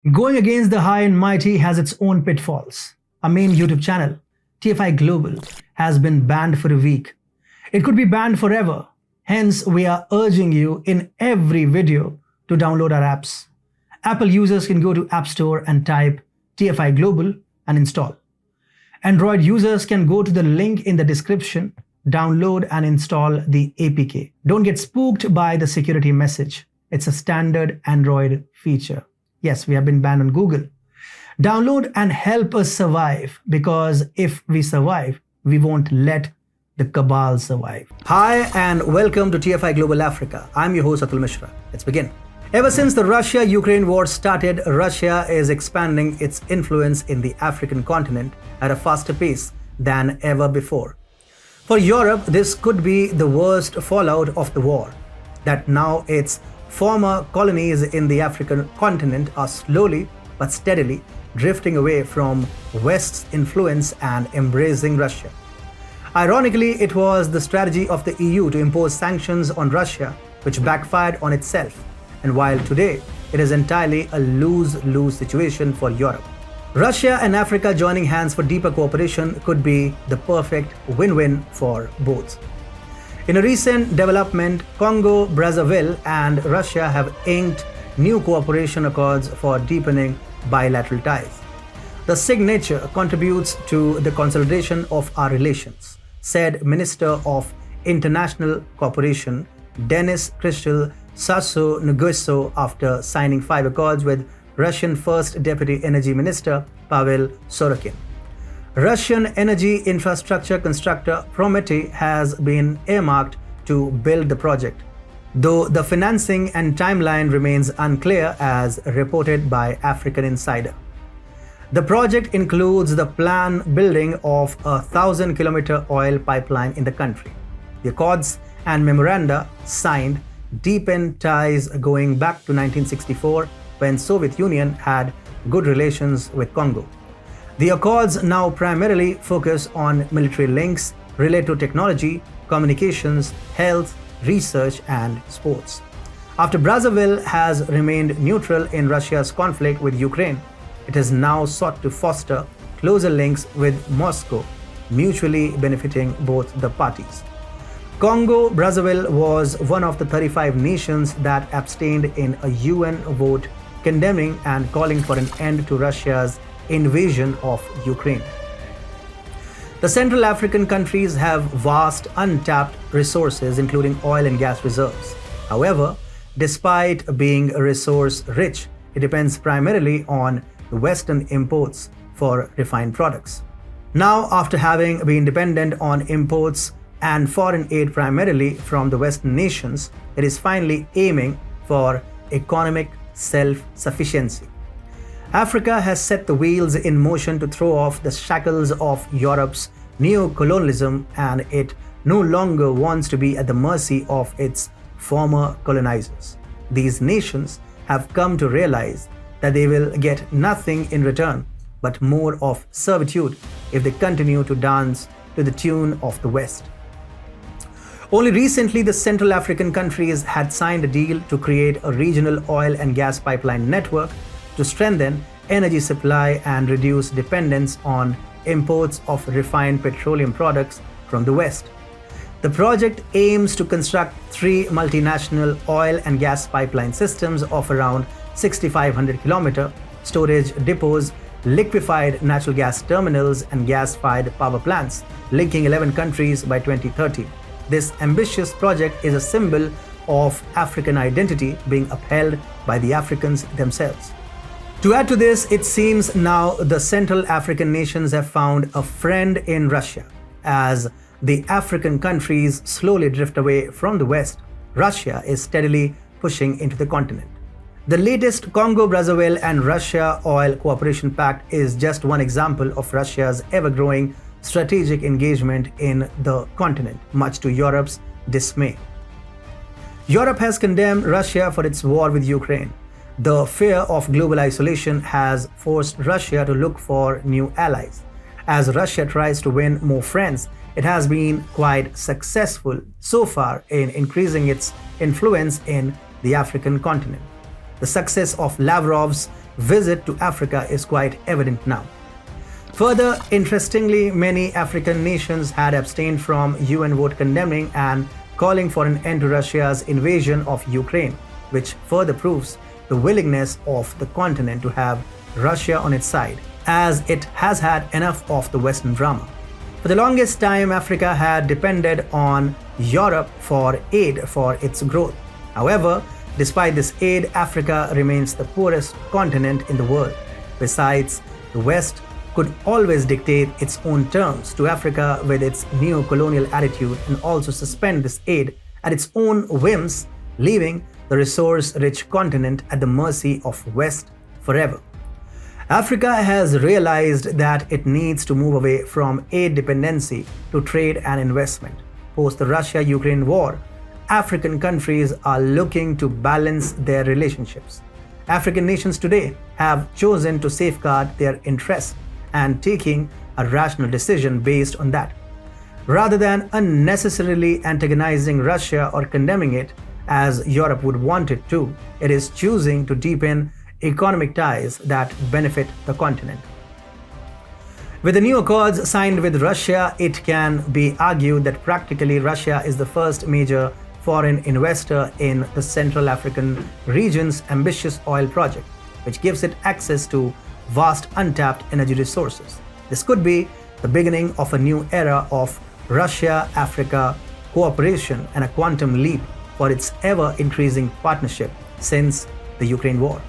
Going against the high and mighty has its own pitfalls. Our main YouTube channel, TFI Global, has been banned for a week. It could be banned forever. Hence, we are urging you in every video to download our apps. Apple users can go to App Store and type TFI Global and install. Android users can go to the link in the description, download and install the APK. Don't get spooked by the security message. It's a standard Android feature. Yes, we have been banned on Google. Download and help us survive, because if we survive, we won't let the cabal survive. Hi and welcome to TFI Global Africa. I'm your host Atul Mishra. Let's begin. Ever since the Russia-Ukraine war started, Russia is expanding its influence in the African continent at a faster pace than ever before. For Europe, this could be the worst fallout of the war, that now its former colonies in the African continent are slowly but steadily drifting away from West's influence and embracing Russia. Ironically, it was the strategy of the EU to impose sanctions on Russia which backfired on itself. And while today it is entirely a lose-lose situation for Europe. Russia and Africa joining hands for deeper cooperation could be the perfect win-win for both. In a recent development, Congo, Brazzaville and Russia have inked new cooperation accords for deepening bilateral ties. The signature contributes to the consolidation of our relations, said Minister of International Cooperation Denis Christel Sassou Nguesso after signing 5 accords with Russian First Deputy Energy Minister Pavel Sorokin. Russian energy infrastructure constructor Prometey has been earmarked to build the project, though the financing and timeline remains unclear as reported by African Insider. The project includes the planned building of a 1,000-kilometer oil pipeline in the country. The accords and memoranda signed deepen ties going back to 1964, when Soviet Union had good relations with Congo. The accords now primarily focus on military links related to technology, communications, health, research and sports. After Brazzaville has remained neutral in Russia's conflict with Ukraine, it has now sought to foster closer links with Moscow, mutually benefiting both the parties. Congo Brazzaville was one of the 35 nations that abstained in a UN vote condemning and calling for an end to Russia's invasion of Ukraine. The Central African countries have vast untapped resources, including oil and gas reserves. However, despite being resource rich, it depends primarily on the Western imports for refined products. Now, after having been dependent on imports and foreign aid primarily from the Western nations, it is finally aiming for economic self-sufficiency. Africa has set the wheels in motion to throw off the shackles of Europe's neo-colonialism, and it no longer wants to be at the mercy of its former colonizers. These nations have come to realize that they will get nothing in return but more of servitude if they continue to dance to the tune of the West. Only recently, the Central African countries had signed a deal to create a regional oil and gas pipeline network to strengthen energy supply and reduce dependence on imports of refined petroleum products from the West. The project aims to construct 3 multinational oil and gas pipeline systems of around 6,500 kilometer storage depots, liquefied natural gas terminals and gas-fired power plants, linking 11 countries by 2030. This ambitious project is a symbol of African identity being upheld by the Africans themselves. To add to this, it seems now the Central African nations have found a friend in Russia. As the African countries slowly drift away from the West, Russia is steadily pushing into the continent. The latest Congo-Brazzaville and Russia Oil Cooperation Pact is just one example of Russia's ever-growing strategic engagement in the continent, much to Europe's dismay. Europe has condemned Russia for its war with Ukraine. The fear of global isolation has forced Russia to look for new allies. As Russia tries to win more friends, it has been quite successful so far in increasing its influence in the African continent. The success of Lavrov's visit to Africa is quite evident now. Further, interestingly, many African nations had abstained from UN vote condemning and calling for an end to Russia's invasion of Ukraine, which further proves the willingness of the continent to have Russia on its side, as it has had enough of the Western drama. For the longest time, Africa had depended on Europe for aid for its growth. However, despite this aid, Africa remains the poorest continent in the world. Besides, the West could always dictate its own terms to Africa with its neo-colonial attitude and also suspend this aid at its own whims, leaving the resource-rich continent at the mercy of West forever. Africa has realized that it needs to move away from aid dependency to trade and investment. Post the Russia-Ukraine war, African countries are looking to balance their relationships. African nations today have chosen to safeguard their interests and taking a rational decision based on that. Rather than unnecessarily antagonizing Russia or condemning it, as Europe would want it to, it is choosing to deepen economic ties that benefit the continent. With the new accords signed with Russia, it can be argued that practically Russia is the first major foreign investor in the Central African region's ambitious oil project, which gives it access to vast untapped energy resources. This could be the beginning of a new era of Russia-Africa cooperation and a quantum leap for its ever-increasing partnership since the Ukraine war.